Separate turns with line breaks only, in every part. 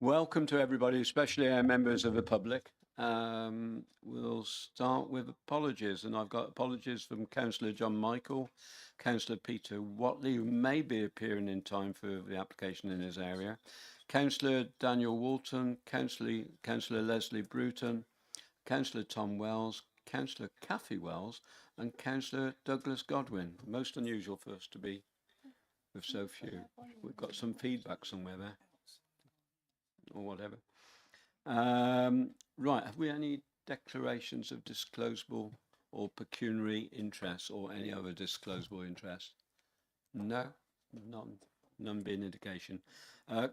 Welcome to everybody, especially our members of the public. We'll start with apologies, and I've got apologies from Councillor John Michael, Councillor Peter Watley, who may be appearing in time for the application in his area, Councillor Daniel Walton, Councillor Leslie Bruton, Councillor Tom Wells, Councillor Kathy Wells, and Councillor Douglas Godwin. Most unusual for us to be with so few. We've got some feedback somewhere there, or whatever. Right, have we any declarations of disclosable or pecuniary interest or any other disclosable interest? No, none being indication.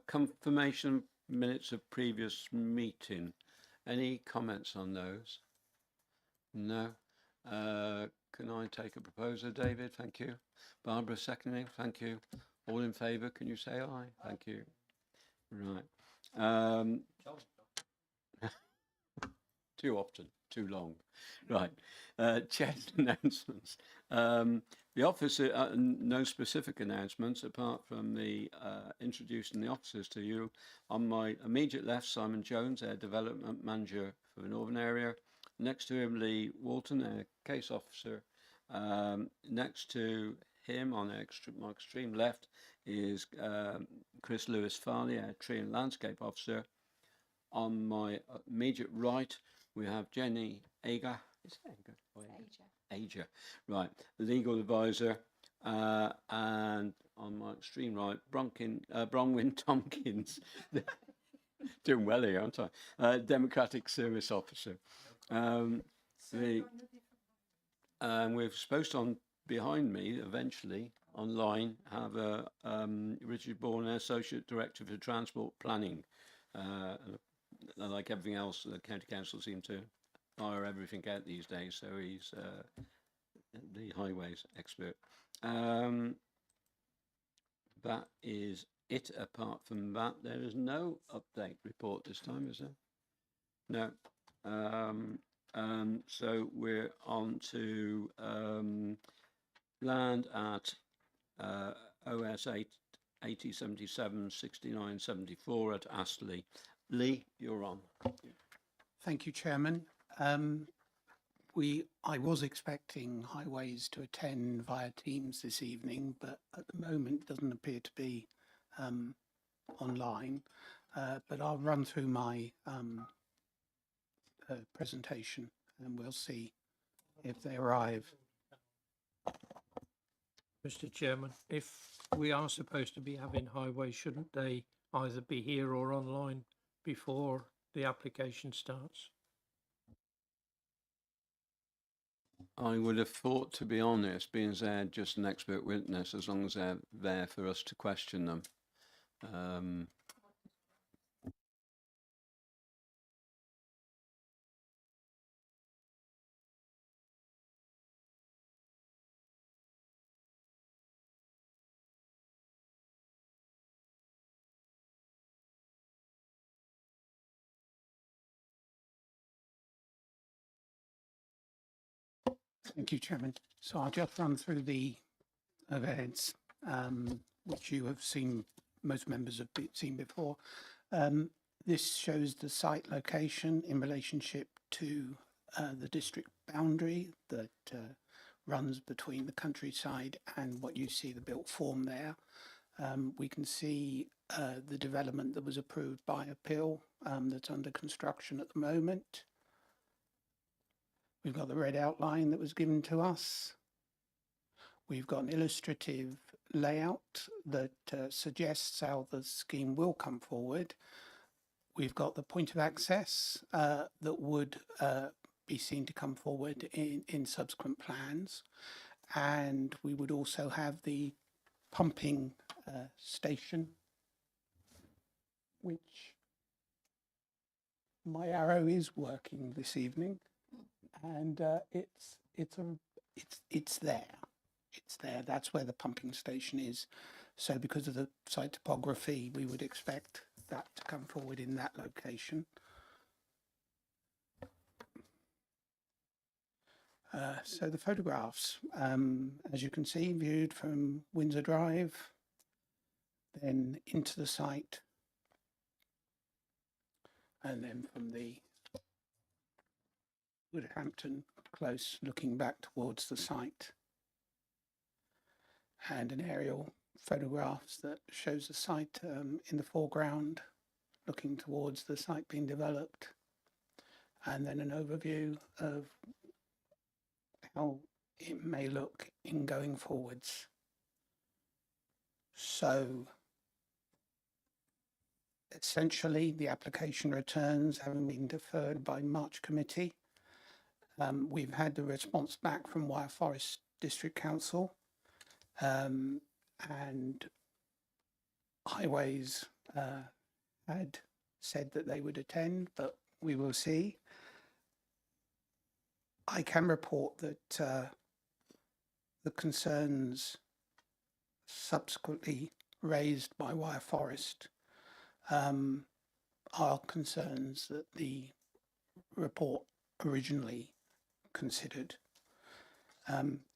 Confirmation minutes of previous meeting. Any comments on those? No. Can I take a proposer, David? Thank you. Barbara seconding, thank you. All in favour, can you say aye? Thank you. Right. Too often, too long. Right. Chair's announcements. The office, no specific announcements apart from the introducing the officers to you. On my immediate left, Simon Jones, our development manager for the Northern area. Next to him, Lee Walton, our case officer. Next to him, on my extreme left, is Chris Lewis Farley, our tree and landscape officer. On my immediate right, we have Jenny Ager. Is it Ager? Ager, right. Legal advisor. And on my extreme right, Bronwyn Tompkins. Doing well here, aren't I? Democratic Service Officer. We're supposed to, behind me, eventually, online, have Richard Bourne, Associate Director for Transport Planning. Like everything else, the county council seem to fire everything out these days, so he's the highways expert. That is it. Apart from that, there is no update report this time, is there? No. So we're on to land at OS 8077 6974 at Astley. Lee, you're on.
Thank you, Chairman. I was expecting Highways to attend via Teams this evening, but at the moment doesn't appear to be online. But I'll run through my presentation and we'll see if they arrive.
Mr. Chairman, if we are supposed to be having Highways, shouldn't they either be here or online before the application starts?
I would have thought, to be honest, being they're just an expert witness, as long as they're there for us to question them.
Thank you, Chairman. So I'll just run through the events, which you have seen, most members have seen before. This shows the site location in relationship to the district boundary that runs between the countryside and what you see the built form there. We can see the development that was approved by appeal that's under construction at the moment. We've got the red outline that was given to us. We've got an illustrative layout that suggests how the scheme will come forward. We've got the point of access that would be seen to come forward in subsequent plans. And we would also have the pumping station, which my arrow is working this evening. And it's there. It's there. That's where the pumping station is. So because of the site topography, we would expect that to come forward in that location. So the photographs, as you can see, viewed from Windsor Drive, then into the site, and then from the Woodhampton Close looking back towards the site, and an aerial photographs that shows the site in the foreground looking towards the site being developed, and then an overview of how it may look in going forwards. So essentially the application returns having been deferred by March committee. We've had the response back from Wyre Forest District Council, and Highways had said that they would attend, but we will see. I can report that the concerns subsequently raised by Wyre Forest are concerns that the report originally considered.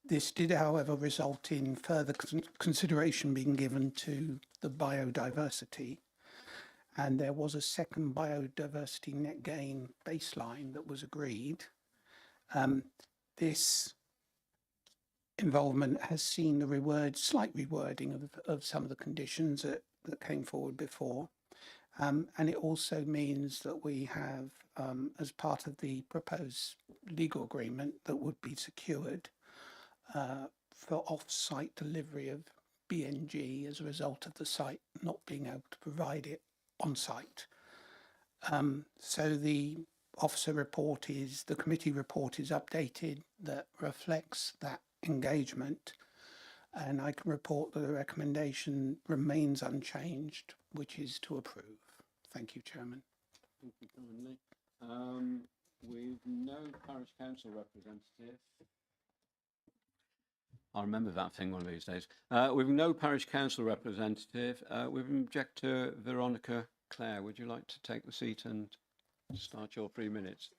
This did, however, result in further consideration being given to the biodiversity, and there was a second biodiversity net gain baseline that was agreed. This involvement has seen the slight rewording of some of the conditions that came forward before. And it also means that we have, as part of the proposed legal agreement that would be secured for off-site delivery of BNG as a result of the site not being able to provide it on-site. So the the committee report is updated that reflects that engagement, and I can report that the recommendation remains unchanged, which is to approve. Thank you, Chairman.
Thank you kindly. We've no parish council representative. I'll remember that thing one of these days. We've no parish council representative. We've objector Veronica Clare. Would you like to take the seat and start your 3 minutes?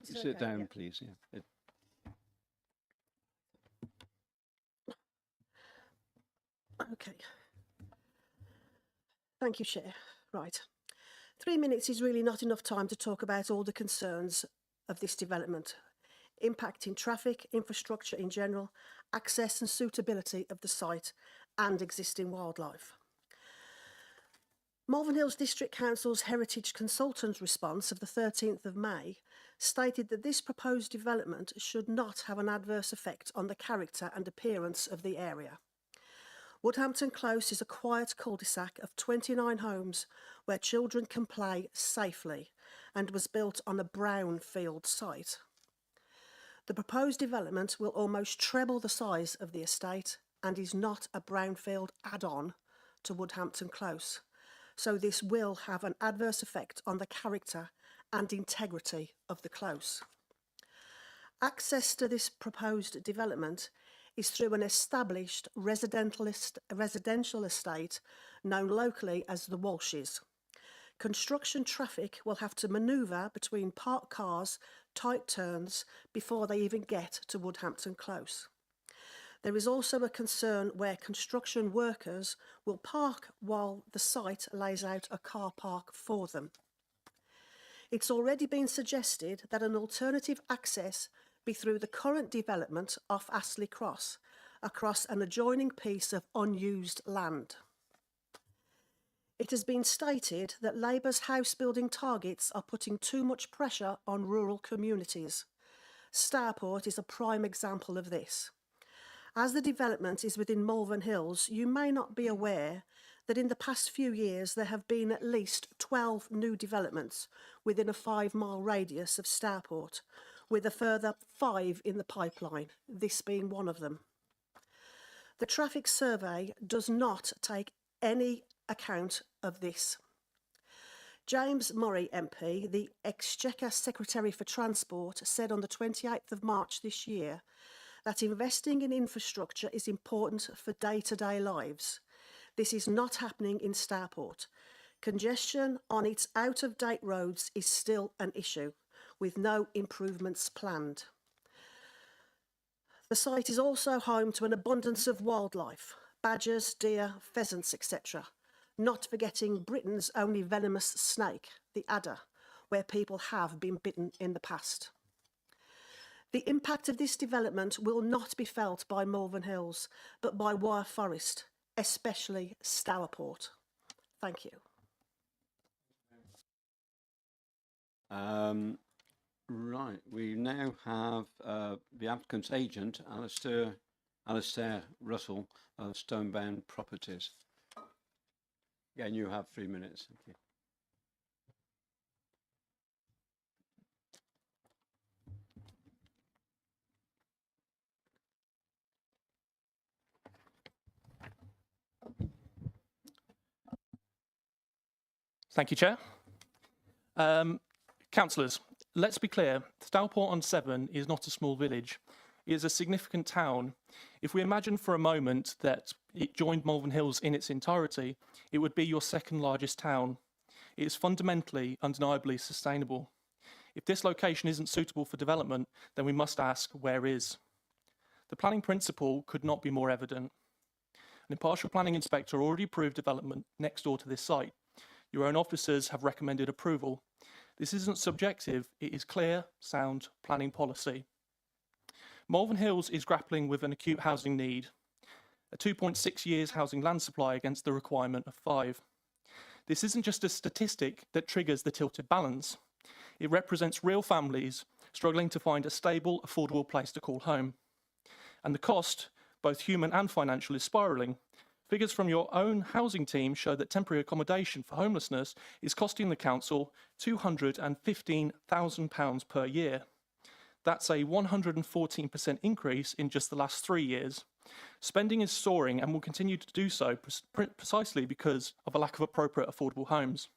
Sit down, yeah. Please. Yeah.
Okay. Thank you, Chair. Right. 3 minutes is really not enough time to talk about all the concerns of this development, impacting traffic, infrastructure in general, access and suitability of the site and existing wildlife. Malvern Hills District Council's Heritage Consultant's response of the 13th of May stated that this proposed development should not have an adverse effect on the character and appearance of the area. Woodhampton Close is a quiet cul-de-sac of 29 homes where children can play safely and was built on a brownfield site. The proposed development will almost treble the size of the estate and is not a brownfield add-on to Woodhampton Close, so this will have an adverse effect on the character and integrity of the close. Access to this proposed development is through an established residential estate known locally as the Walshes. Construction traffic will have to manoeuvre between parked cars, tight turns, before they even get to Woodhampton Close. There is also a concern where construction workers will park while the site lays out a car park for them. It's already been suggested that an alternative access be through the current development off Astley Cross, across an adjoining piece of unused land. It has been stated that Labour's house building targets are putting too much pressure on rural communities. Starport is a prime example of this. As the development is within Malvern Hills, you may not be aware that in the past few years there have been at least 12 new developments within a 5-mile radius of Starport, with a further 5 in the pipeline, this being one of them. The traffic survey does not take any account of this. James Murray MP, the Exchequer Secretary for Transport, said on the 28th of March this year that investing in infrastructure is important for day-to-day lives. This is not happening in Starport. Congestion on its out-of-date roads is still an issue, with no improvements planned. The site is also home to an abundance of wildlife, badgers, deer, pheasants, etc. not forgetting Britain's only venomous snake, the adder, where people have been bitten in the past. The impact of this development will not be felt by Malvern Hills, but by Wyre Forest, especially Stourport. Thank you.
Right, we now have the applicant's agent, Alistair Russell of Stonebound Properties. Again, you have 3 minutes. Thank you.
Thank you, Chair. Councillors, let's be clear, Stourport-on-Severn is not a small village. It is a significant town. If we imagine for a moment that it joined Malvern Hills in its entirety, it would be your second largest town. It is fundamentally, undeniably sustainable. If this location isn't suitable for development, then we must ask, where is? The planning principle could not be more evident. An impartial planning inspector already approved development next door to this site. Your own officers have recommended approval. This isn't subjective, it is clear, sound planning policy. Malvern Hills is grappling with an acute housing need, a 2.6 years housing land supply against the requirement of 5. This isn't just a statistic that triggers the tilted balance. It represents real families struggling to find a stable, affordable place to call home. And the cost, both human and financial, is spiralling. Figures from your own housing team show that temporary accommodation for homelessness is costing the council £215,000 per year. That's a 114% increase in just the last 3 years. Spending is soaring and will continue to do so precisely because of a lack of appropriate affordable homes.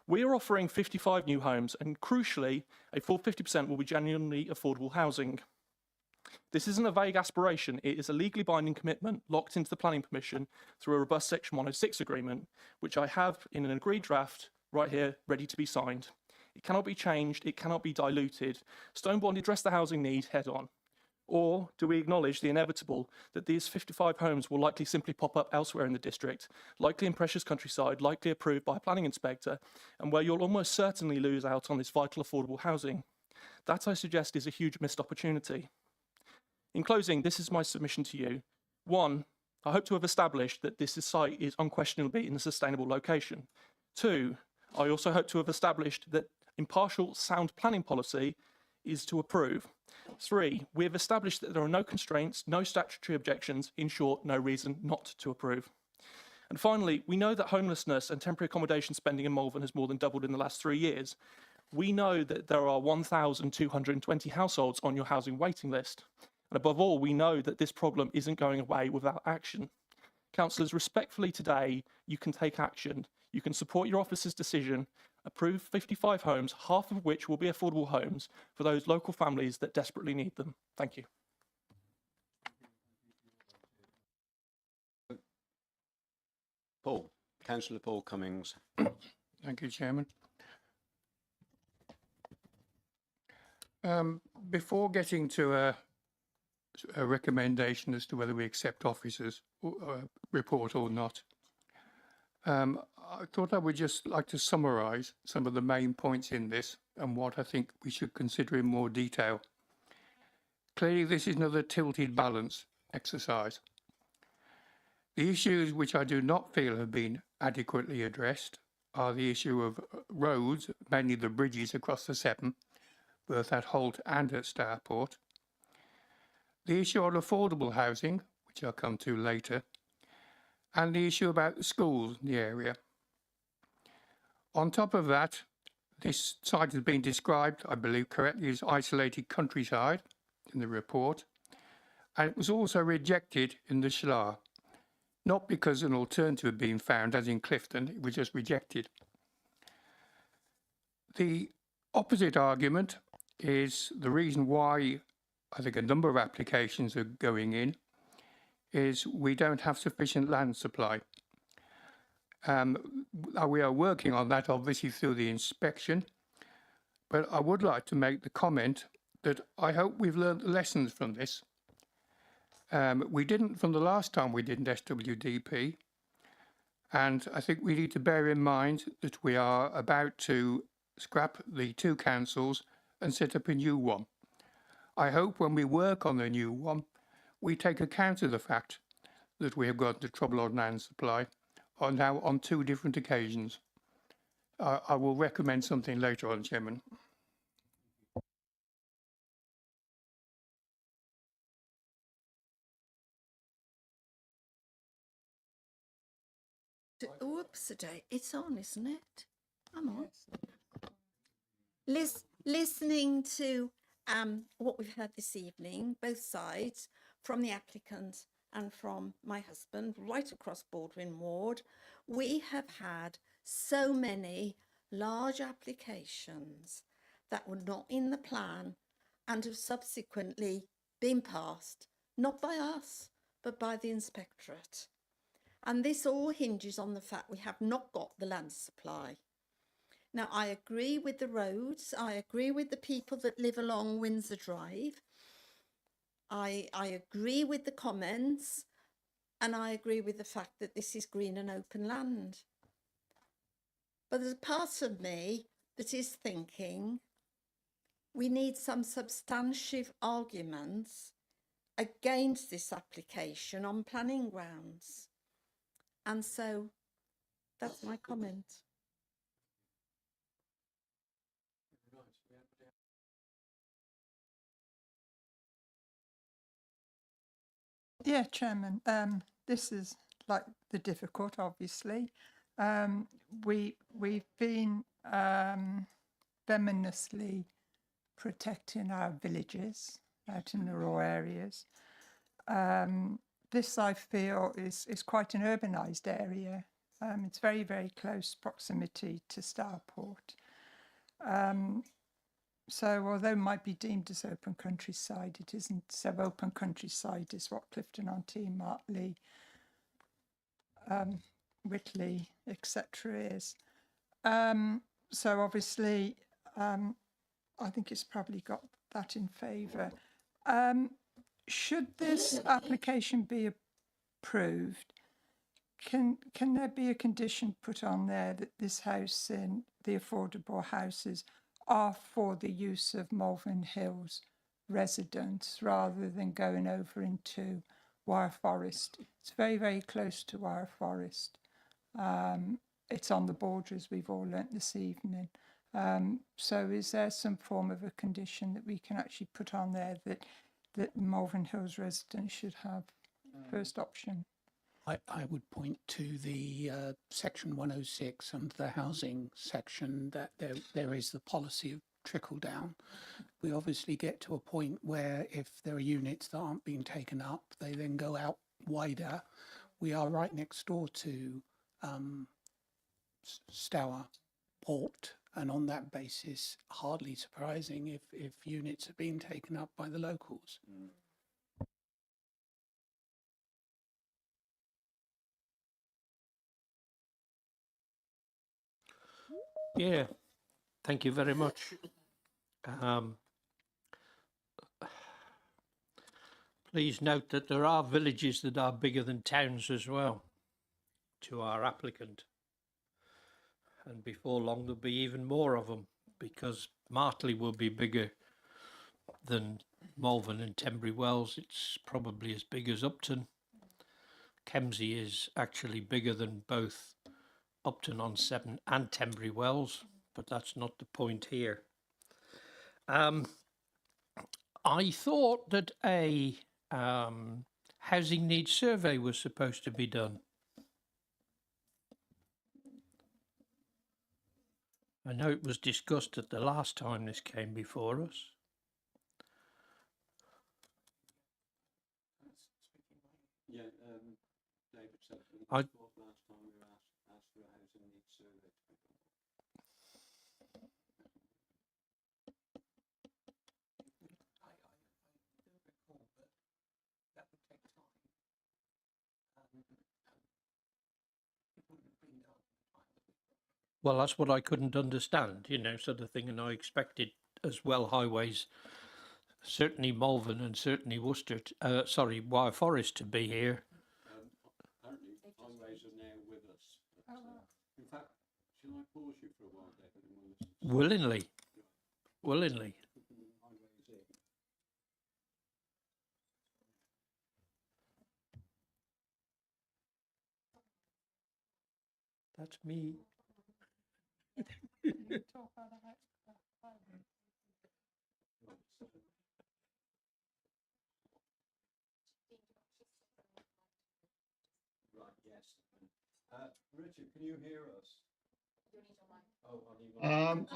We are offering 55 new homes, and crucially, a full 50% will be genuinely affordable housing. This isn't a vague aspiration, it is a legally binding commitment locked into the planning permission through a robust Section 106 agreement, which I have in an agreed draft right here, ready to be signed. It cannot be changed, it cannot be diluted. Stonebond address the housing need head on. Or do we acknowledge the inevitable that these 55 homes will likely simply pop up elsewhere in the district, likely in precious countryside, likely approved by a planning inspector, and where you'll almost certainly lose out on this vital affordable housing? That, I suggest, is a huge missed opportunity. In closing, this is my submission to you. 1, I hope to have established that this site is unquestionably in a sustainable location. 2, I also hope to have established that impartial, sound planning policy is to approve. 3, we have established that there are no constraints, no statutory objections, in short, no reason not to approve. And finally, we know that homelessness and temporary accommodation spending in Malvern has more than doubled in the last 3 years. We know that there are 1,220 households on your housing waiting list. And above all, we know that this problem isn't going away without action. Councillors, respectfully today, you can take action. You can support your officer's decision, approve 55 homes, half of which will be affordable homes for those local families that desperately need them. Thank you.
Paul, Councillor Paul Cummings.
Thank you, Chairman. Before getting to a recommendation as to whether we accept officers' report or not, I thought I would just like to summarise some of the main points in this and what I think we should consider in more detail. Clearly, this is another tilted balance exercise. The issues which I do not feel have been adequately addressed are the issue of roads, mainly the bridges across the Severn, both at Holt and at Stourport. The issue on affordable housing, which I'll come to later, and the issue about the schools in the area. On top of that, this site has been described, I believe correctly, as isolated countryside in the report, and it was also rejected in the Shlar, not because an alternative had been found, as in Clifton, it was just rejected. The opposite argument is the reason why I think a number of applications are going in is we don't have sufficient land supply. We are working on that obviously through the inspection, but I would like to make the comment that I hope we've learned lessons from this. We didn't from the last time we did an SWDP, And I think we need to bear in mind that we are about to scrap the two councils and set up a new one. I hope when we work on the new one, we take account of the fact that we have got into trouble on land supply now on two different occasions. I will recommend something later on, Chairman.
Whoops-a-day. It's on, isn't it? I'm on. Listening to what we've heard this evening, both sides, from the applicant and from my husband, right across Baldwin Ward, we have had so many large applications that were not in the plan and have subsequently been passed, not by us, but by the inspectorate. And this all hinges on the fact we have not got the land supply. Now, I agree with the roads. I agree with the people that live along Windsor Drive. I agree with the comments, and I agree with the fact that this is green and open land. But there's a part of me that is thinking we need some substantive arguments against this application on planning grounds. And so that's my comment.
Yeah, Chairman, this is like the difficult, obviously. We've been venomously protecting our villages out in the rural areas. This, I feel, is quite an urbanised area. It's very, very close proximity to Starport. So although it might be deemed as open countryside, it isn't. So open countryside is what Clifton-on-Tees, Martley, Whitley, etc. is. So obviously, I think it's probably got that in favour. Should this application be approved, can there be a condition put on there that this house and the affordable houses are for the use of Malvern Hills residents rather than going over into Wyre Forest? It's very, very close to Wyre Forest. It's on the border, as we've all learnt this evening. So is there some form of a condition that we can actually put on there that Malvern Hills residents should have first option?
I would point to the section 106 under the housing section that there is the policy of trickle down. We obviously get to a point where if there are units that aren't being taken up, they then go out wider. We are right next door to Stour Port, and on that basis, hardly surprising if units are being taken up by the locals.
Yeah, thank you very much. Please note that there are villages that are bigger than towns as well to our applicant. And before long there'll be even more of them, because Martley will be bigger than Malvern and Tenbury Wells. It's probably as big as Upton. Kemsey is actually bigger than both Upton-on-Severn and Tenbury Wells, but that's not the point here. I thought that a housing needs survey was supposed to be done. I know it was discussed at the last time this came before us.
Yeah, David said
I-
last time we were asked for a housing needs survey to be done.
Well, that's what I couldn't understand, you know, sort of thing, and I expected as well highways, certainly Malvern and certainly Wyre Forest to be here.
Apparently, highways are now there with us. But, in fact, shall I pause you for a while, David? And we'll listen to
Willingly. Willingly.
Highways in.
That's me.
Right, yes. Richard, can you hear us? Oh, I need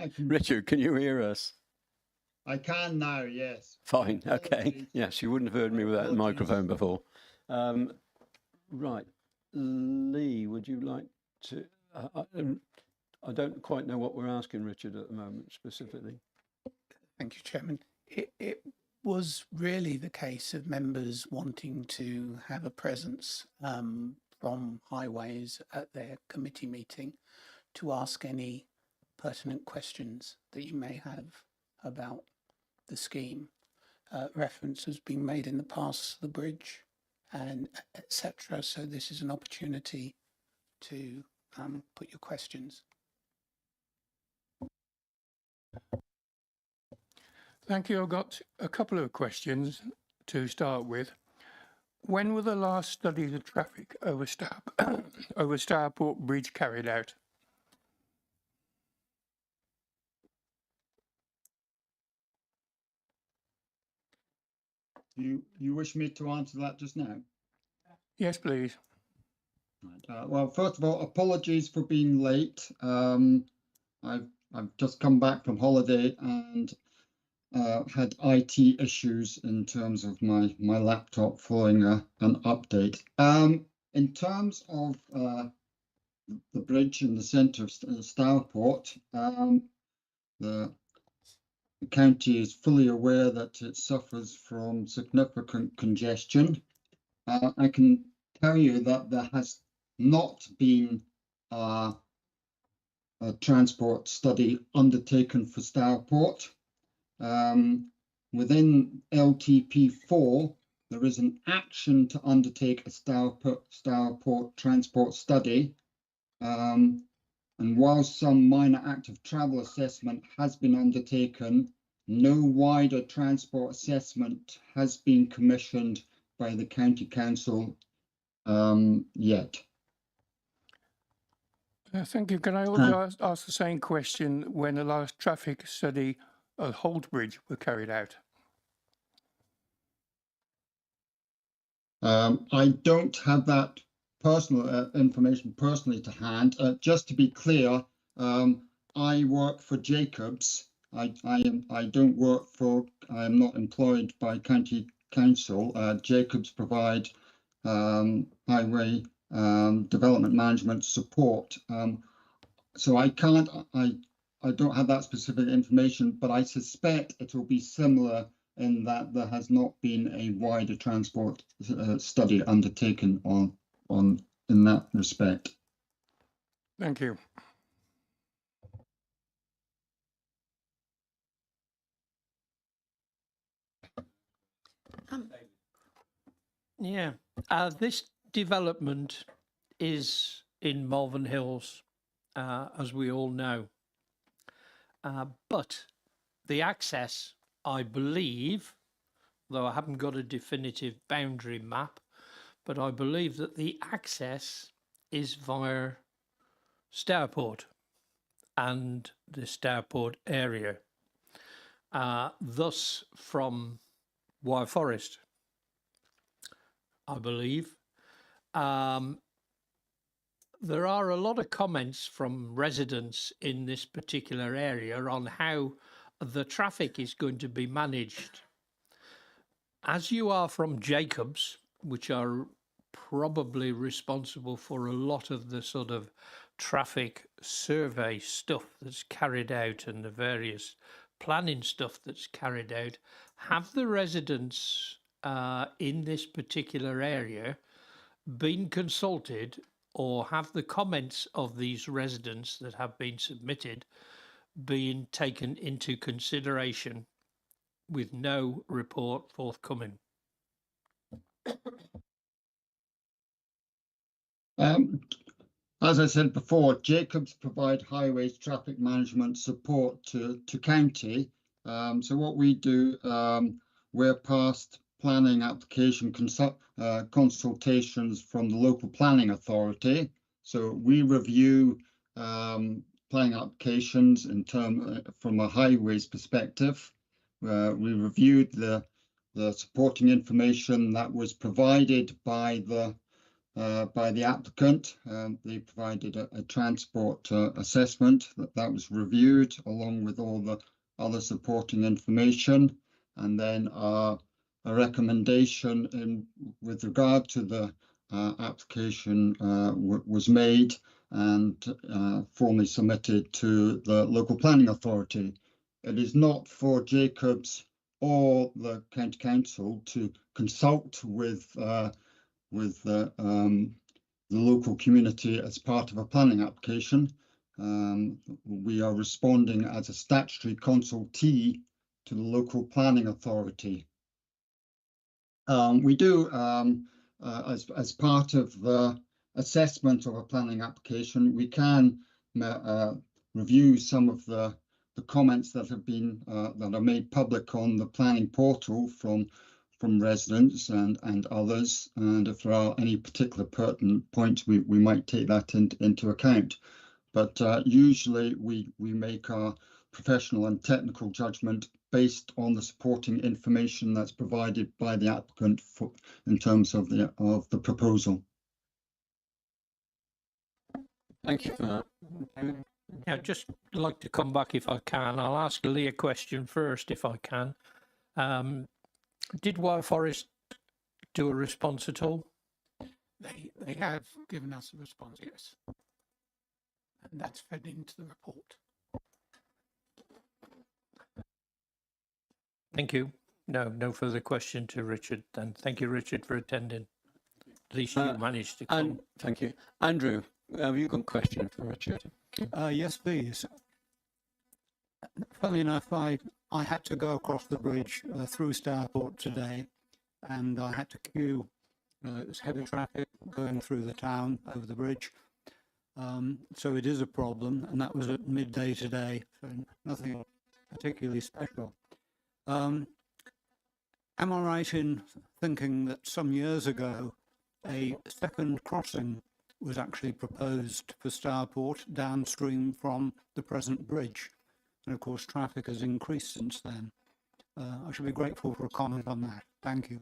I can,
Richard, can you hear us?
I can now, yes.
Fine, okay.
Apologies.
Yes, you wouldn't have heard me without the
Apologies.
microphone before. Right. Lee, would you like to... I don't quite know what we're asking Richard at the moment, specifically.
Thank you, Chairman. It was really the case of members wanting to have a presence from Highways at their committee meeting to ask any pertinent questions that you may have about the scheme. Reference has been made in the past to the bridge and etc. So this is an opportunity to put your questions.
Thank you. I've got a couple of questions to start with. When were the last studies of traffic over Stourport Bridge carried out?
You wish me to answer that just now?
Yes, please.
Right. Well, first of all, apologies for being late. I've just come back from holiday and had IT issues in terms of my laptop following an update. In terms of the bridge in the centre of Stourport, the county is fully aware that it suffers from significant congestion. I can tell you that there has not been a transport study undertaken for Stourport. Within LTP4, there is an action to undertake a Stourport transport study. And while some minor active travel assessment has been undertaken, no wider transport assessment has been commissioned by the County Council yet.
Thank you. Can I also ask the same question when the last traffic study of Holt Bridge were carried out?
I don't have that personal information personally to hand. Just to be clear, I work for Jacobs. I don't work for. I am not employed by County Council. Jacobs provide highway development management support. So I can't. I don't have that specific information, but I suspect it will be similar in that there has not been a wider transport study undertaken on in that respect.
Thank you.
Yeah, this development is in Malvern Hills, as we all know. But the access, I believe, though I haven't got a definitive boundary map, but I believe that the access is via Stourport and the Stourport area, thus from Wyre Forest, I believe. There are a lot of comments from residents in this particular area on how the traffic is going to be managed. As you are from Jacobs, which are probably responsible for a lot of the sort of traffic survey stuff that's carried out and the various planning stuff that's carried out, have the residents in this particular area been consulted, or have the comments of these residents that have been submitted been taken into consideration with no report forthcoming?
as I said before, Jacobs provide highways traffic management support to county. So what we do, we're past planning application consultations from the local planning authority. So we review planning applications in from a highways perspective. We reviewed the supporting information that was provided by the applicant. They provided a transport assessment that was reviewed along with all the other supporting information, and then a recommendation with regard to the application was made and formally submitted to the local planning authority. It is not for Jacobs or the county council to consult with the local community as part of a planning application. We are responding as a statutory consultee to the local planning authority. We do, as part of the assessment of a planning application, we can review some of the comments that have been that are made public on the planning portal from residents and others, and if there are any particular pertinent points, we might take that into account. But usually we make our professional and technical judgment based on the supporting information that's provided by the applicant in terms of the proposal.
Thank you for that.
I'd just like to come back if I can. I'll ask Lee a question first if I can. Did Wyre Forest do a response at all?
They have given us a response, yes. And that's fed into the report.
Thank you. No further question to Richard then. Thank you, Richard, for attending. At least you managed to come.
And thank you. Andrew, have you got a question for Richard?
Yes, please. Funnily enough, I had to go across the bridge through Stourport today, and I had to queue. It was heavy traffic going through the town over the bridge. So it is a problem, and that was at midday today, so nothing particularly special. Am I right in thinking that some years ago a second crossing was actually proposed for Stourport downstream from the present bridge? And of course, traffic has increased since then. I should be grateful for a comment on that. Thank you.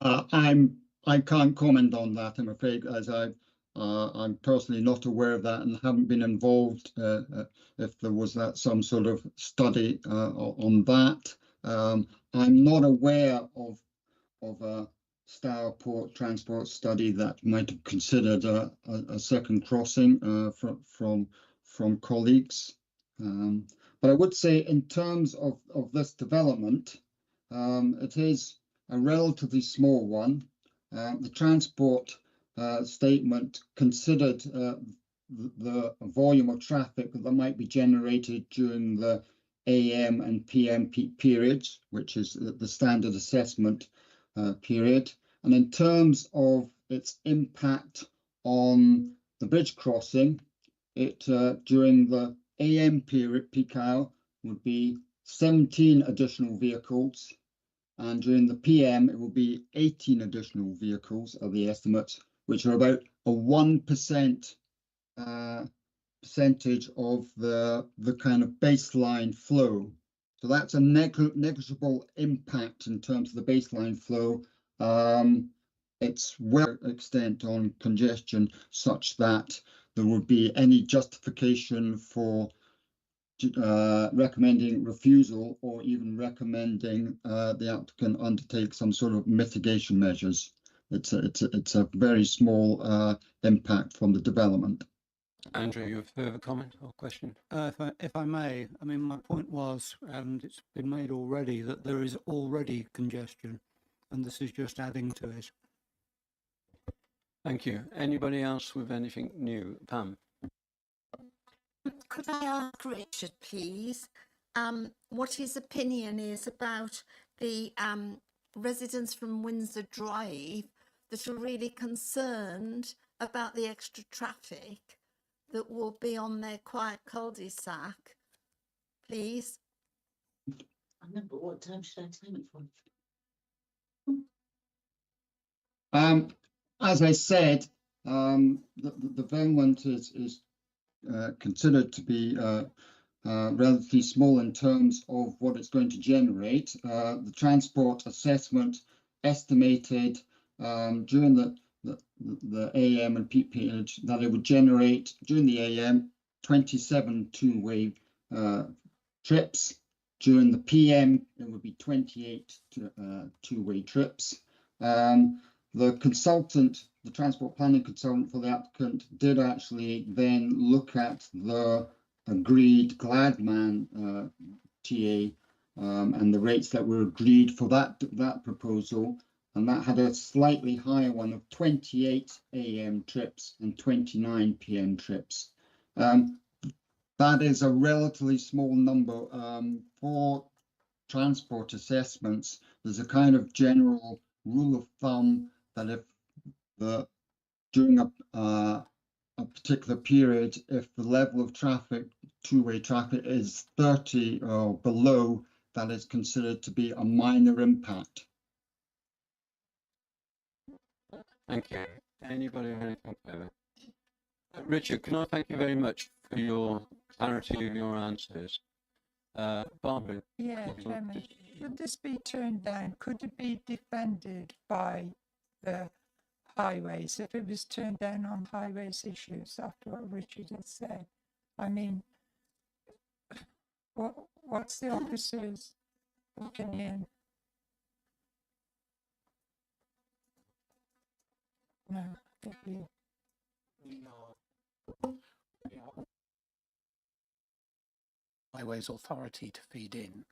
I can't comment on that, I'm afraid, as I'm personally not aware of that and haven't been involved if there was some sort of study on that. I'm not aware of a Stourport transport study that might have considered a second crossing from colleagues. But I would say in terms of this development, it is a relatively small one. The transport statement considered the volume of traffic that might be generated during the AM and PM peak periods, which is the standard assessment period. And in terms of its impact on the bridge crossing, it during the AM period peak hour would be 17 additional vehicles, and during the PM it will be 18 additional vehicles are the estimates, which are about a 1% percentage of the kind of baseline flow. So that's a negligible impact in terms of the baseline flow. It's well extent on congestion such that there would be any justification for recommending refusal or even recommending the applicant undertake some sort of mitigation measures. It's a very small impact from the development.
Andrew, you have further comment or question?
If I may, I mean, my point was, and it's been made already, that there is already congestion, and this is just adding to it.
Thank you. Anybody else with anything new? Pam?
Could I ask Richard, please, what his opinion is about the residents from Windsor Drive that are really concerned about the extra traffic that will be on their quiet cul-de-sac, please?
I know, but what time should I time it for?
As I said, the development is considered to be relatively small in terms of what it's going to generate. The transport assessment estimated during the AM and peak period that it would generate during the AM 27 two-way trips. During the PM, it would be 28 two-way trips. The consultant, the transport planning consultant for the applicant, did actually then look at the agreed Gladman TA and the rates that were agreed for that proposal, and that had a slightly higher one of 28 AM trips and 29 PM trips. That is a relatively small number for transport assessments. There's a kind of general rule of thumb that if during a particular period, if the level of traffic, two-way traffic, is 30 or below, that is considered to be a minor impact.
Thank you. Anybody have anything further? Richard, can I thank you very much for your clarity of your answers? Barbara?
Yeah, Chairman, should this be turned down? Could it be defended by the highways if it was turned down on highways issues after what Richard has said? I mean, what's the officer's opinion? No, thank you.
Highways Authority to feed in.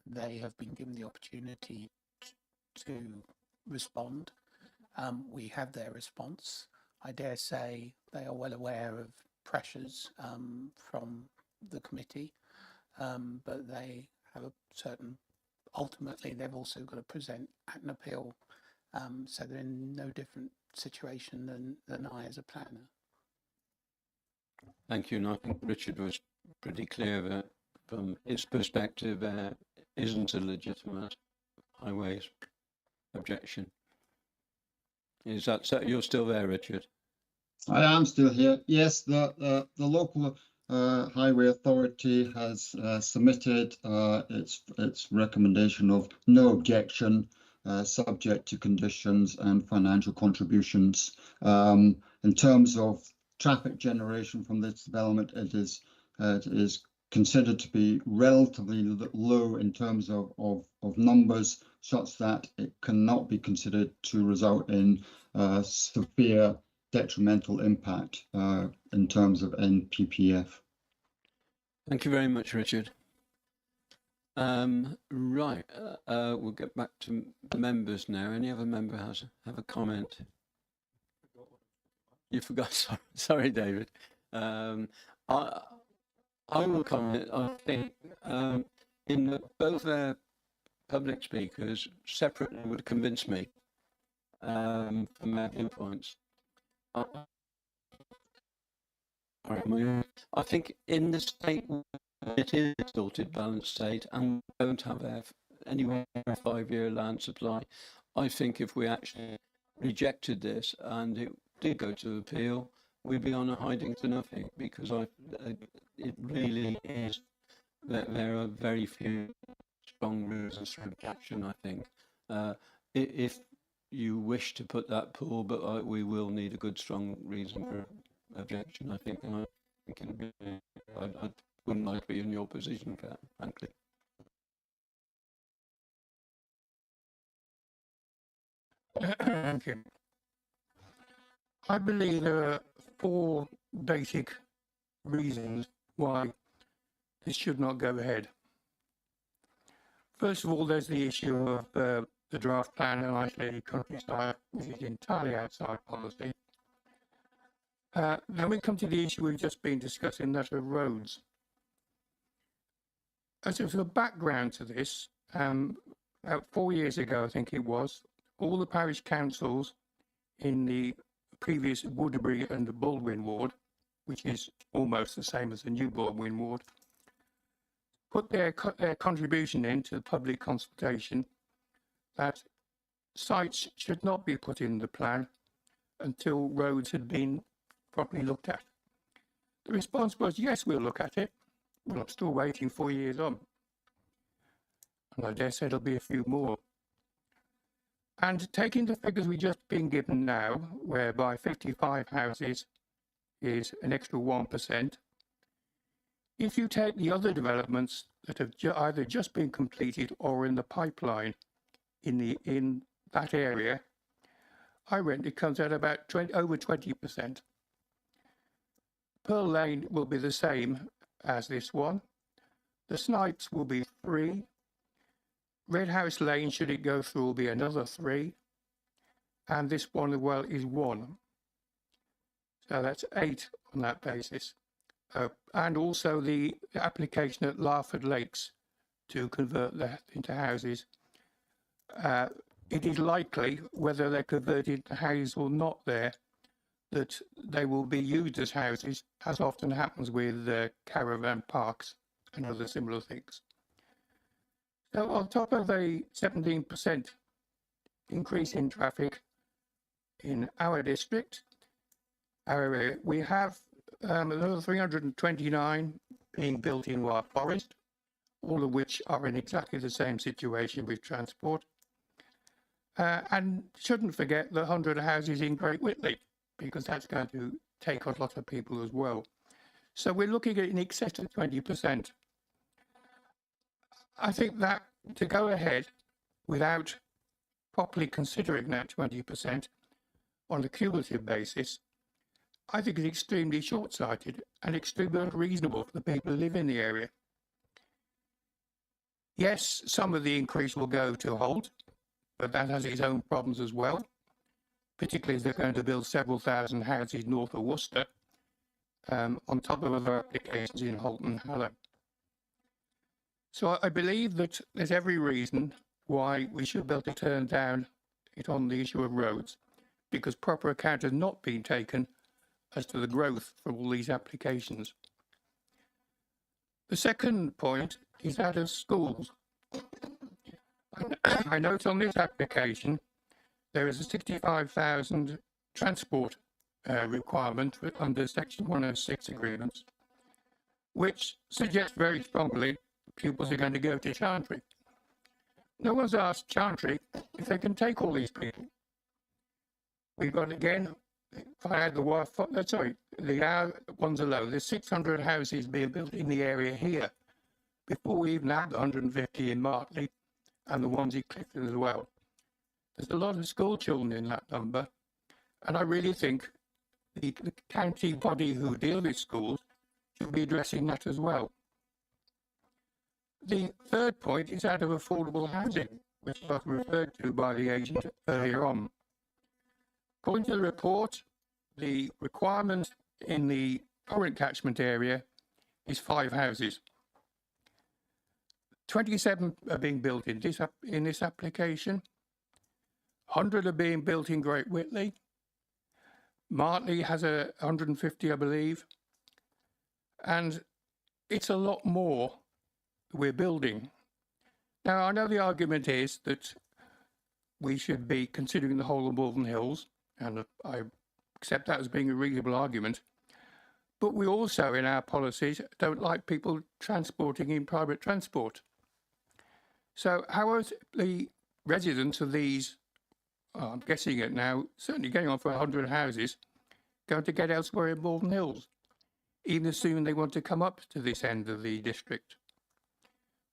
They have been given the opportunity to respond. We have their response. I dare say they are well aware of pressures from the committee, but they have a certain, ultimately they've also got to present an appeal, so they're in no different situation than I as a planner.
Thank you, and I think Richard was pretty clear that from his perspective there isn't a legitimate highways objection. Is that so? You're still there, Richard?
I am still here. Yes, the local highway authority has submitted its recommendation of no objection, subject to conditions and financial contributions. In terms of traffic generation from this development, it is considered to be relatively low in terms of numbers, such that it cannot be considered to result in severe detrimental impact in terms of NPPF.
Thank you very much, Richard. Right, we'll get back to members now. Any other member have a comment? You forgot. Sorry, David. I will comment. I think in both their public speakers separately would convince me from their viewpoints. I think in the state it is a distorted balance state and we don't have anywhere a 5-year land supply. I think if we actually rejected this and it did go to appeal, we'd be on a hiding to nothing, because it really is that there are very few strong reasons for objection, I think. If you wish to put that pool, but we will need a good strong reason for objection, I think. I wouldn't like to be in your position for that, frankly.
Thank you. I believe there are 4 basic reasons why this should not go ahead. First of all, there's the issue of the draft plan and Islay countryside, which is entirely outside policy. Then we come to the issue we've just been discussing, that of roads. As a background to this, about 4 years ago, I think it was, all the parish councils in the previous Woodbury and the Baldwin ward, which is almost the same as the new Baldwin ward, put their contribution into the public consultation that sites should not be put in the plan until roads had been properly looked at. The response was, yes, we'll look at it. Well, I'm still waiting 4 years on. And I dare say there'll be a few more. And taking the figures we've just been given now, whereby 55 houses is an extra 1%, if you take the other developments that have either just been completed or in the pipeline in that area, I reckon it comes out about over 20%. Pearl Lane will be the same as this one. The Snipes will be 3. Red House Lane, should it go through, will be another 3. And this one as well is 1. So that's 8 on that basis. And also the application at Larford Lakes to convert that into houses. It is likely, whether they're converted to houses or not there, that they will be used as houses, as often happens with caravan parks and other similar things. So on top of a 17% increase in traffic in our district, our area, we have another 329 being built in Wyre Forest, all of which are in exactly the same situation with transport. And shouldn't forget the 100 houses in Great Whitley, because that's going to take a lot of people as well. So we're looking at in excess of 20%. I think that to go ahead without properly considering that 20% on a cumulative basis, I think is extremely short-sighted and extremely unreasonable for the people who live in the area. Yes, some of the increase will go to Holt, but that has its own problems as well, particularly as they're going to build several thousand houses north of Worcester, on top of other applications in Holt and Hallam. So I believe that there's every reason why we should be able to turn down it on the issue of roads, because proper account has not been taken as to the growth from all these applications. The second point is that of schools. I note on this application there is a 65,000 transport requirement under Section 106 agreements, which suggests very strongly pupils are going to go to Chantry. No one's asked Chantry if they can take all these people. We've got, again, if I add the ones alone, there's 600 houses being built in the area here before we even have the 150 in Martley and the ones in Clifton as well. There's a lot of school children in that number, and I really think the county body who deal with schools should be addressing that as well. The third point is that of affordable housing, which was referred to by the agent earlier on. According to the report, the requirement in the current catchment area is 5 houses. 27 are being built in this application. 100 are being built in Great Whitley. Martley has 150, I believe. And it's a lot more we're building. Now, I know the argument is that we should be considering the whole of Malvern Hills, and I accept that as being a reasonable argument. But we also, in our policies, don't like people transporting in private transport. So how are the residents of these, I'm guessing it now, certainly going on for 100 houses, going to get elsewhere in Malvern Hills, even assuming they want to come up to this end of the district?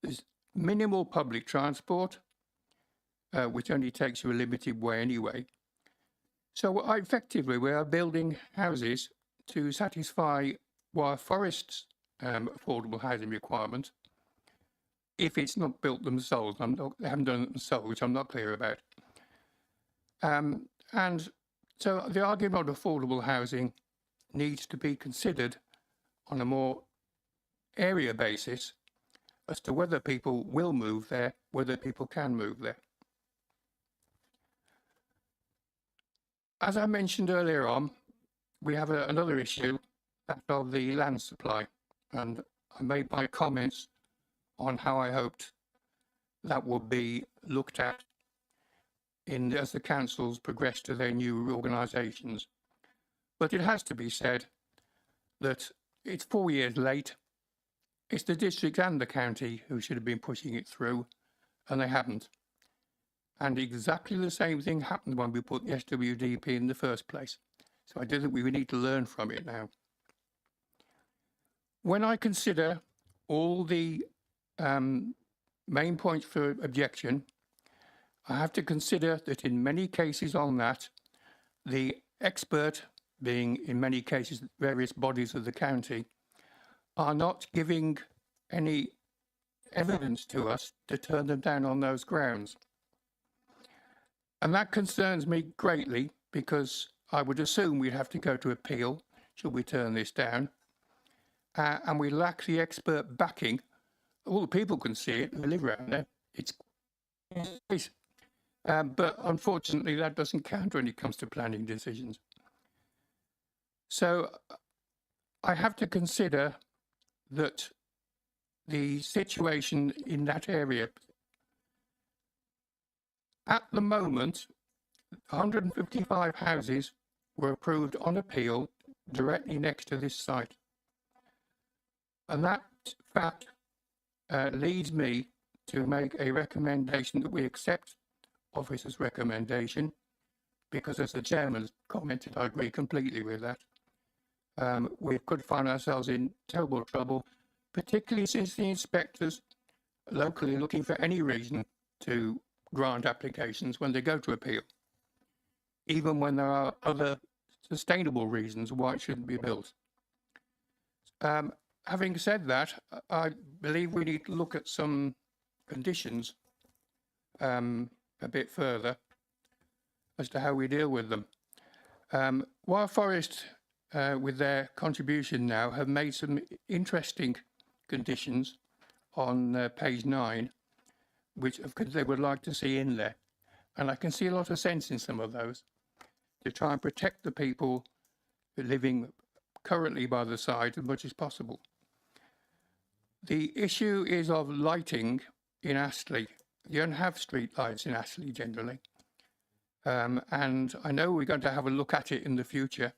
There's minimal public transport, which only takes you a limited way anyway. So effectively, we are building houses to satisfy Wyre Forest's affordable housing requirement, if it's not built themselves. They haven't done it themselves, which I'm not clear about. And so the argument of affordable housing needs to be considered on a more area basis as to whether people will move there, whether people can move there. As I mentioned earlier on, we have another issue, that of the land supply, and I made my comments on how I hoped that would be looked at as the councils progress to their new organisations. But it has to be said that it's 4 years late. It's the district and the county who should have been pushing it through, and they haven't. And exactly the same thing happened when we put the SWDP in the first place. So I do think we need to learn from it now. When I consider all the main points for objection, I have to consider that in many cases on that, the expert, being in many cases various bodies of the county, are not giving any evidence to us to turn them down on those grounds. And that concerns me greatly, because I would assume we'd have to go to appeal should we turn this down. And we lack the expert backing. All the people can see it who live around there. But unfortunately, that doesn't count when it comes to planning decisions. So I have to consider that the situation in that area, at the moment, 155 houses were approved on appeal directly next to this site. And that fact leads me to make a recommendation that we accept officer's recommendation, because as the chairman commented, I agree completely with that. We could find ourselves in terrible trouble, particularly since the inspectors locally looking for any reason to grant applications when they go to appeal, even when there are other sustainable reasons why it shouldn't be built. Having said that, I believe we need to look at some conditions a bit further as to how we deal with them. Wild Forest, with their contribution now, have made some interesting conditions on page 9, which they would like to see in there. And I can see a lot of sense in some of those, to try and protect the people living currently by the site as much as possible. The issue is of lighting in Astley. You don't have street lights in Astley generally. And I know we're going to have a look at it in the future,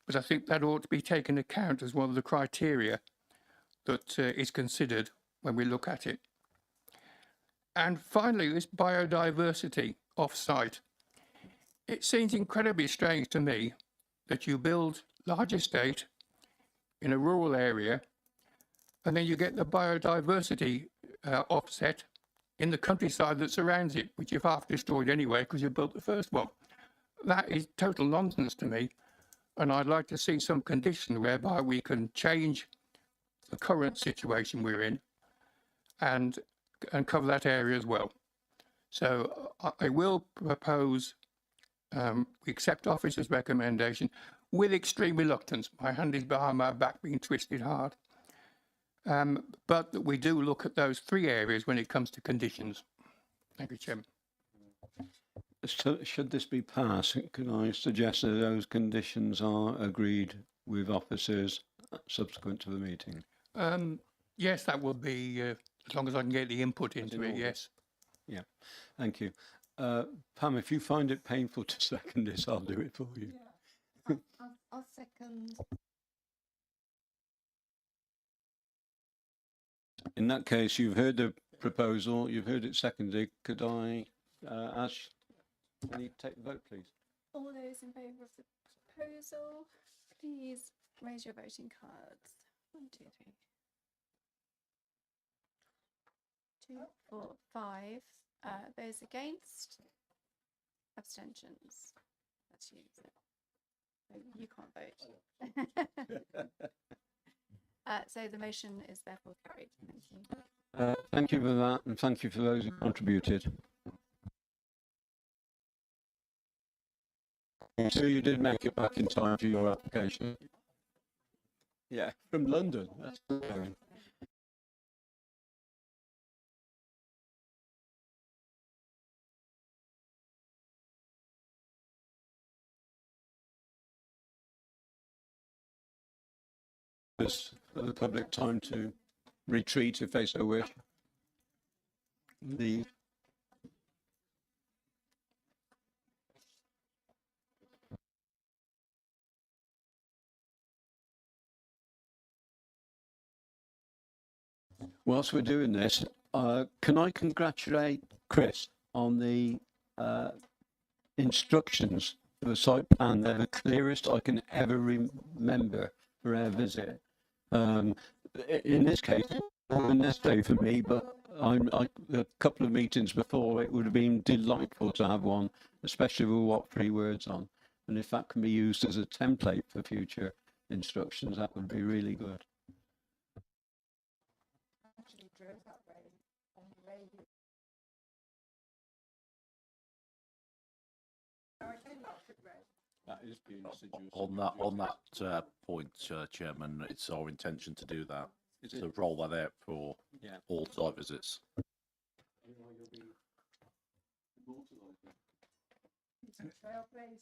but I think that ought to be taken account as one of the criteria that is considered when we look at it. And finally, this biodiversity off-site. It seems incredibly strange to me that you build large estate in a rural area, and then you get the biodiversity offset in the countryside that surrounds it, which you've half destroyed anyway because you built the first one. That is total nonsense to me, and I'd like to see some condition whereby we can change the current situation we're in and cover that area as well. So I will propose we accept officer's recommendation with extreme reluctance. My hand is behind my back being twisted hard. But that we do look at those 3 areas when it comes to conditions. Thank you, Chairman.
So, should this be passed, could I suggest that those conditions are agreed with officers subsequent to the meeting?
Yes, that would be, as long as I can get the input into it, yes.
Yeah, thank you. Pam, if you find it painful to second this, I'll do it for you.
Yeah. I'll second.
In that case, you've heard the proposal, you've heard it seconded. Could I ask, can you take the vote, please?
All those in favour of the proposal, please raise your voting cards. 1, 2, 3. 2, 4, 5. Those against? Abstentions? That's you, isn't it? So you can't vote. So the motion is therefore carried. Thank you.
Thank you for that, and thank you for those who contributed. So you did make it back in time for your application? Yeah, from London. That's good. this for the public time to retreat if they so wish. The Whilst we're doing this, can I congratulate Chris on the instructions for the site plan? They're the clearest I can ever remember for our visit. In this case, not the next day for me, but a couple of meetings before, it would have been delightful to have one, especially with what 3 words on. And if that can be used as a template for future instructions, that would be really good.
On that point, Chairman, it's our intention to do that. To roll that out for all site visits.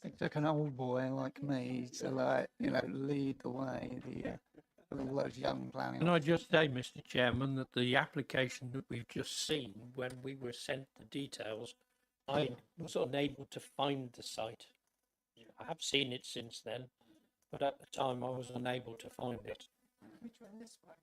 It took an old boy like me to, like, you know, lead the way. All those young planning.
Can I just say, Mr. Chairman, that the application that we've just seen, when we were sent the details, I was unable to find the site. I have seen it since then, but at the time I was unable to find it.
Which one? This one?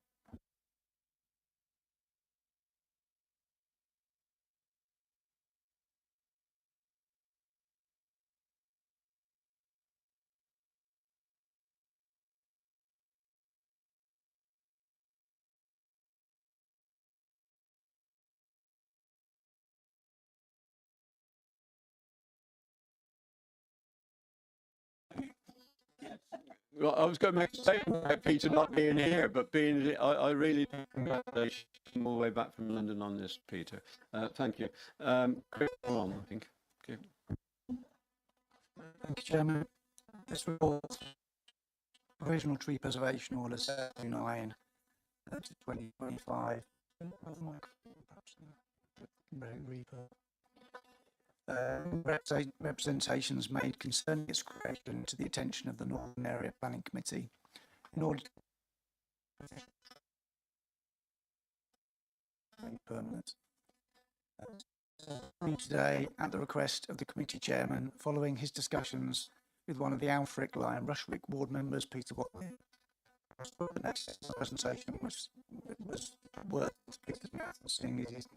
Well, I was going to make a statement about Peter not being here, but I really congratulations all the way back from London on this, Peter. Thank you. Chris, go on, I think. Okay.
Thank you, Chairman. This report, Provisional Tree Preservation Order 79 to 2025. Representations made concerning its creation to the attention of the Northern Area Planning Committee in order to permanent. Today, at the request of the committee chairman, following his discussions with one of the Alfric, Lyme, Rushwick ward members, Peter Watley, the next presentation was worth Peter's mouth. Seeing as he's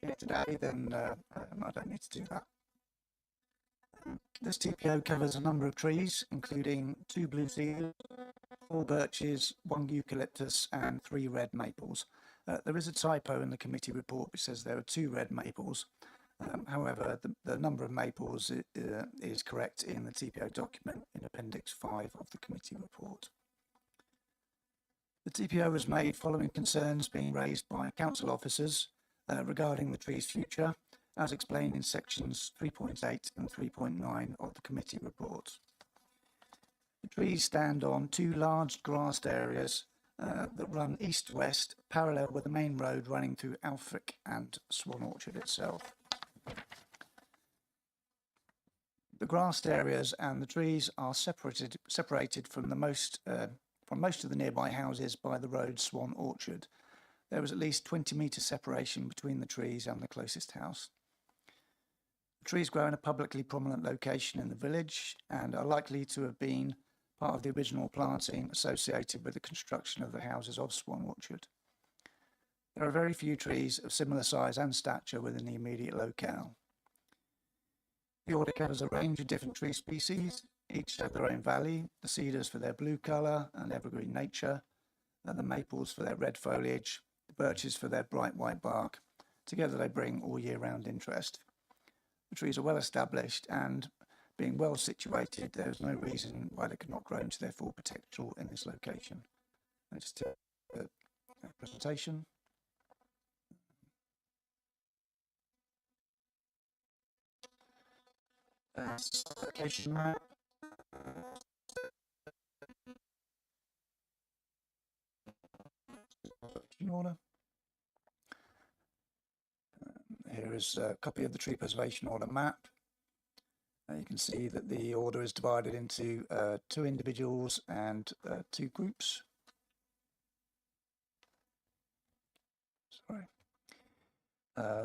here today, then I don't need to do that. This TPO covers a number of trees, including 2 blue cedars, 4 birches, 1 eucalyptus, and 3 red maples. There is a typo in the committee report which says there are 2 red maples. However, the number of maples is correct in the TPO document in Appendix 5 of the committee report. The TPO was made following concerns being raised by council officers regarding the tree's future, as explained in sections 3.8 and 3.9 of the committee report. The trees stand on 2 large grassed areas that run east-west, parallel with the main road running through Alfric and Swan Orchard itself. The grassed areas and the trees are separated from most of the nearby houses by the road Swan Orchard. There was at least 20 metre separation between the trees and the closest house. The trees grow in a publicly prominent location in the village and are likely to have been part of the original planting associated with the construction of the houses of Swan Orchard. There are very few trees of similar size and stature within the immediate locale. The order covers a range of different tree species, each have their own value, the cedars for their blue colour and evergreen nature, and the maples for their red foliage, the birches for their bright white bark. Together they bring all year round interest. The trees are well established and, being well situated, there is no reason why they could not grow to their full potential in this location. And just a presentation. Location map. In order. Here is a copy of the tree preservation order map. You can see that the order is divided into 2 individuals and 2 groups.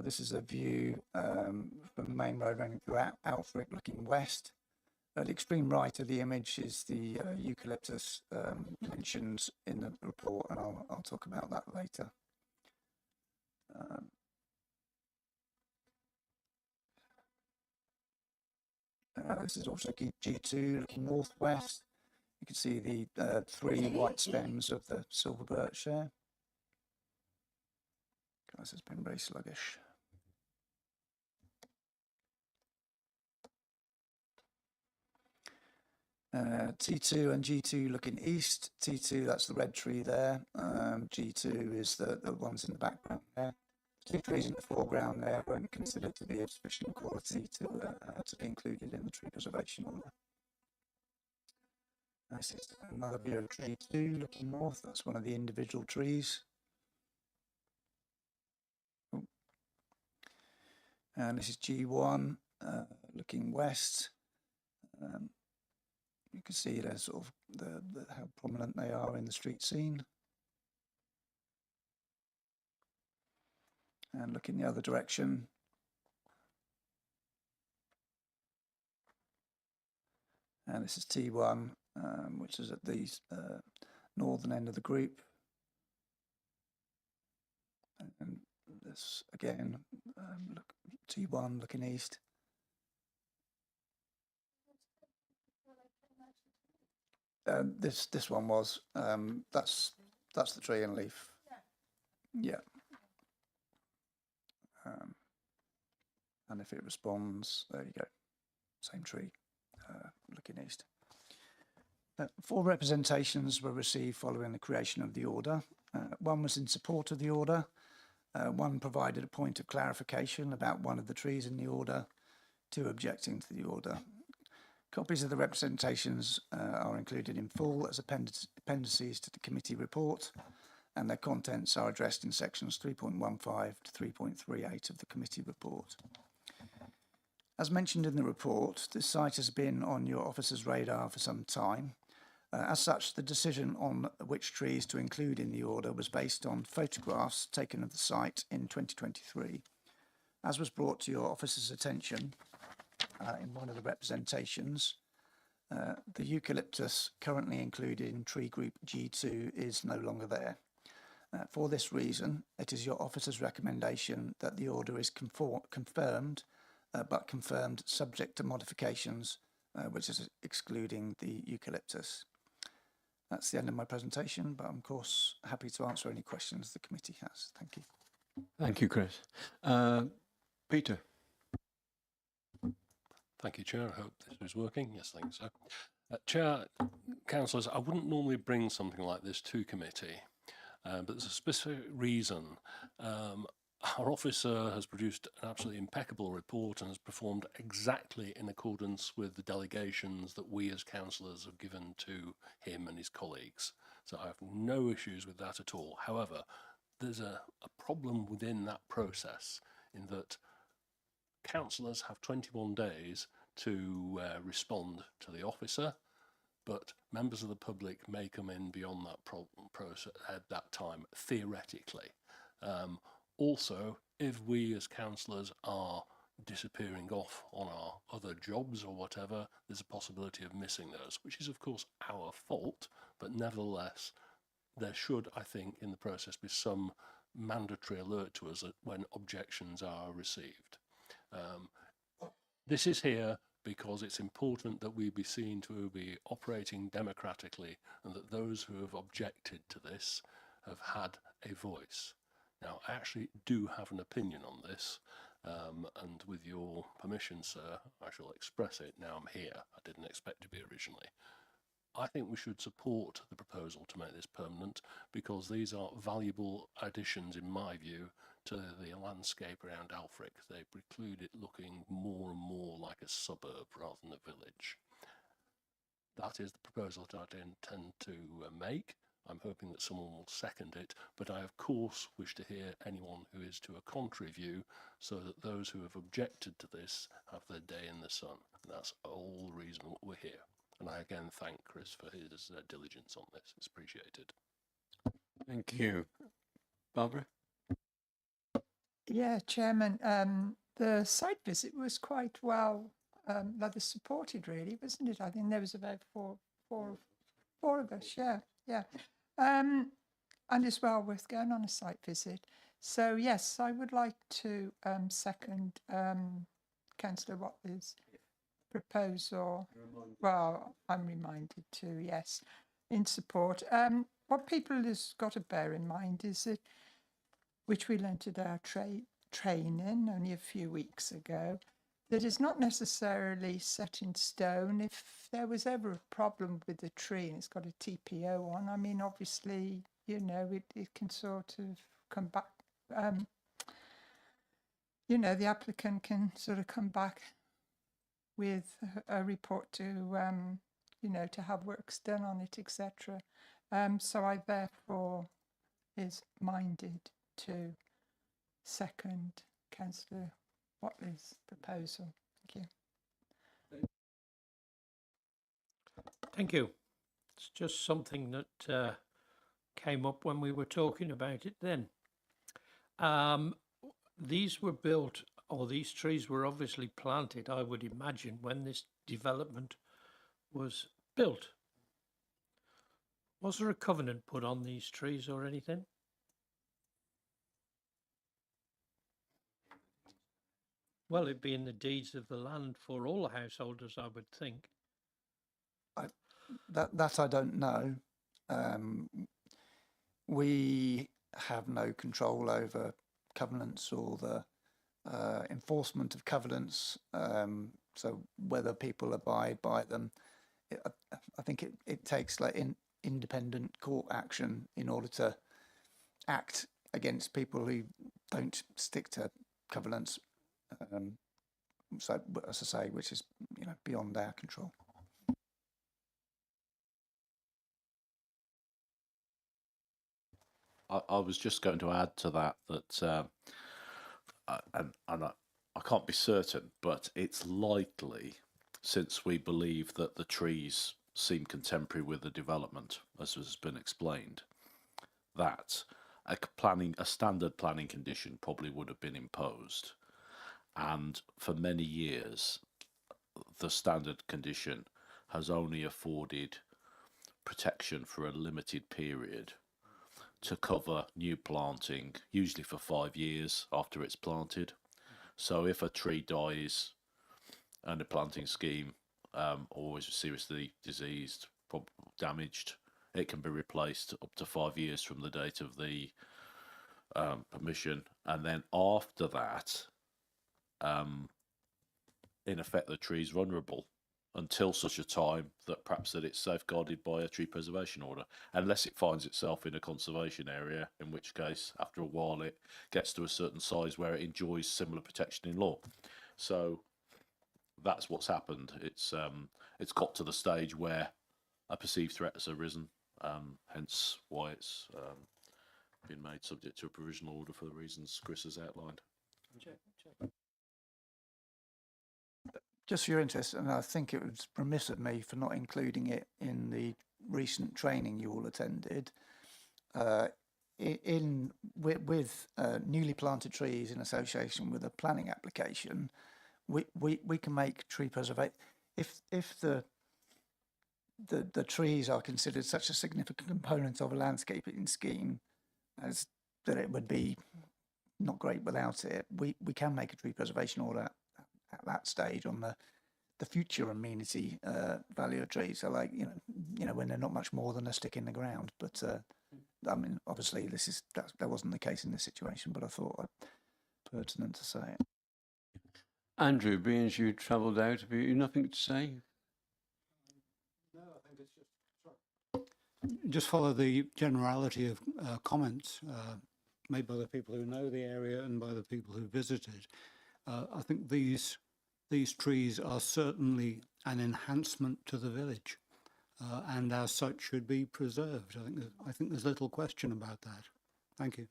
This is a view from the main road running through Alfric looking west. At the extreme right of the image is the eucalyptus mentioned in the report, and I'll talk about that later. This is also G2 looking northwest. You can see the 3 white stems of the silver birch there. This has been very sluggish. T2 and G2 looking east. T2, that's the red tree there. G2 is the ones in the background there. 2 trees in the foreground there weren't considered to be of sufficient quality to be included in the tree preservation order. This is another view of tree 2 looking north. That's one of the individual trees. And this is G1 looking west. You can see there's sort of how prominent they are in the street scene. And look in the other direction. And this is T1, which is at the northern end of the group. And this again, look, T1 looking east. This one was that's the tree and leaf. Yeah. And if it responds, there you go, same tree, looking east. 4 representations were received following the creation of the order. 1 was in support of the order. 1 provided a point of clarification about one of the trees in the order. 2 objecting to the order. Copies of the representations are included in full as appendices to the committee report, and their contents are addressed in sections 3.15 to 3.38 of the committee report. As mentioned in the report, this site has been on your officer's radar for some time. As such, the decision on which trees to include in the order was based on photographs taken of the site in 2023. As was brought to your officer's attention in one of the representations, the eucalyptus currently included in tree group G2 is no longer there. For this reason, it is your officer's recommendation that the order is confirmed, but confirmed subject to modifications, which is excluding the eucalyptus. That's the end of my presentation, but I'm of course happy to answer any questions the committee has. Thank you.
Thank you, Chris. Peter.
Thank you, Chair. I hope this is working. Yes, I think so. Chair, councillors, I wouldn't normally bring something like this to committee, but there's a specific reason. Our officer has produced an absolutely impeccable report and has performed exactly in accordance with the delegations that we as councillors have given to him and his colleagues. So I have no issues with that at all. However, there's a problem within that process in that councillors have 21 days to respond to the officer, but members of the public may come in beyond that process at that time, theoretically. Also, if we as councillors are disappearing off on our other jobs or whatever, there's a possibility of missing those, which is of course our fault, but nevertheless, there should, I think, in the process be some mandatory alert to us when objections are received. This is here because it's important that we be seen to be operating democratically and that those who have objected to this have had a voice. Now, I actually do have an opinion on this, and with your permission, sir, I shall express it now I'm here. I didn't expect to be originally. I think we should support the proposal to make this permanent because these are valuable additions, in my view, to the landscape around Alfric. They preclude it looking more and more like a suburb rather than a village. That is the proposal that I intend to make. I'm hoping that someone will second it, but I of course wish to hear anyone who is to a contrary view so that those who have objected to this have their day in the sun. And that's all the reason we're here. And I again thank Chris for his diligence on this. It's appreciated.
Thank you. Barbara?
Yeah, Chairman, the site visit was quite well rather supported, really, wasn't it? I think there was about four of us. Yeah, yeah, and it's well worth going on a site visit. So yes, I would like to second Councillor Watley's proposal. Well, I'm reminded to, yes, in support. What people has got to bear in mind is that, which we learnt at our training only a few weeks ago, that is not necessarily set in stone. If there was ever a problem with the tree and it's got a TPO on, I mean, obviously, you know, it can sort of come back. You know, the applicant can sort of come back with a report to, you know, to have works done on it, etc. So I therefore is minded to second Councillor Watley's proposal. Thank you.
Thank you. It's just something that came up when we were talking about it then. These were built, or these trees were obviously planted, I would imagine, when this development was built. Was there a covenant put on these trees or anything? Well, it'd be in the deeds of the land for all the householders, I would think.
That I don't know. We have no control over covenants or the enforcement of covenants. So whether people abide by them, I think it takes like independent court action in order to act against people who don't stick to covenants. So as I say, which is, you know, beyond our control.
I was just going to add to that and I can't be certain, but it's likely, since we believe that the trees seem contemporary with the development, as has been explained, that a standard planning condition probably would have been imposed. And for many years, the standard condition has only afforded protection for a limited period to cover new planting, usually for 5 years after it's planted. So if a tree dies and the planting scheme or is seriously diseased, damaged, it can be replaced up to 5 years from the date of the permission. And then after that, in effect, the tree is vulnerable until such a time that perhaps that it's safeguarded by a tree preservation order, unless it finds itself in a conservation area, in which case, after a while, it gets to a certain size where it enjoys similar protection in law. So that's what's happened. It's got to the stage where a perceived threat has arisen, hence why it's been made subject to a provisional order for the reasons Chris has outlined.
Just for your interest, and I think it was remiss of me for not including it in the recent training you all attended. With newly planted trees in association with a planning application, we can make tree preservation if the trees are considered such a significant component of a landscaping scheme as that it would be not great without it. We can make a tree preservation order at that stage on the future amenity value of trees. So, like, you know when they're not much more than a stick in the ground. But I mean, obviously that wasn't the case in this situation, but I thought pertinent to say it.
Andrew, being as you travelled out, have you nothing to say?
No, I think it's just follow the generality of comments made by the people who know the area and by the people who visited. I think these trees are certainly an enhancement to the village, and as such should be preserved. I think there's little question about that. Thank you.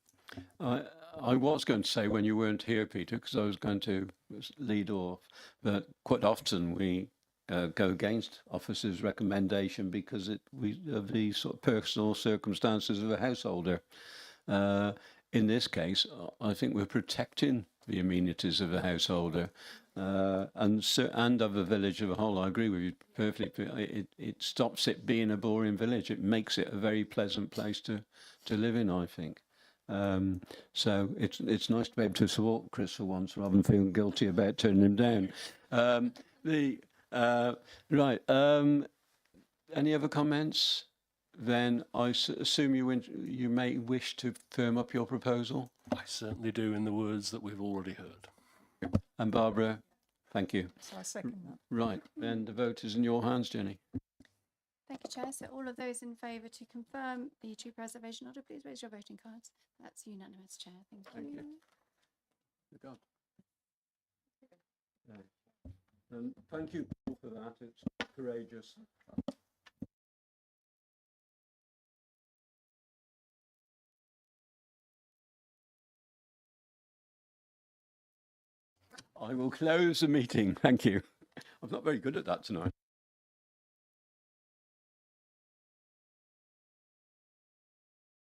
I was going to say when you weren't here, Peter, because I was going to lead off, but quite often we go against officers' recommendation because of the sort of personal circumstances of a householder. in this case, I think we're protecting the amenities of a householder and of a village as a whole. I agree with you perfectly. It stops it being a boring village. It makes it a very pleasant place to live in, I think. So it's nice to be able to support Chris for once rather than feeling guilty about turning him down. Any other comments? Then I assume you may wish to firm up your proposal.
I certainly do, in the words that we've already heard.
And Barbara, thank you.
So I second that.
Right, then the vote is in your hands, Jenny.
Thank you, Chair. So all of those in favour to confirm the tree preservation order, please raise your voting cards. That's unanimous, Chair. Thank you.
Thank you for that. It's courageous. I will close the meeting. Thank you. I'm not very good at that tonight.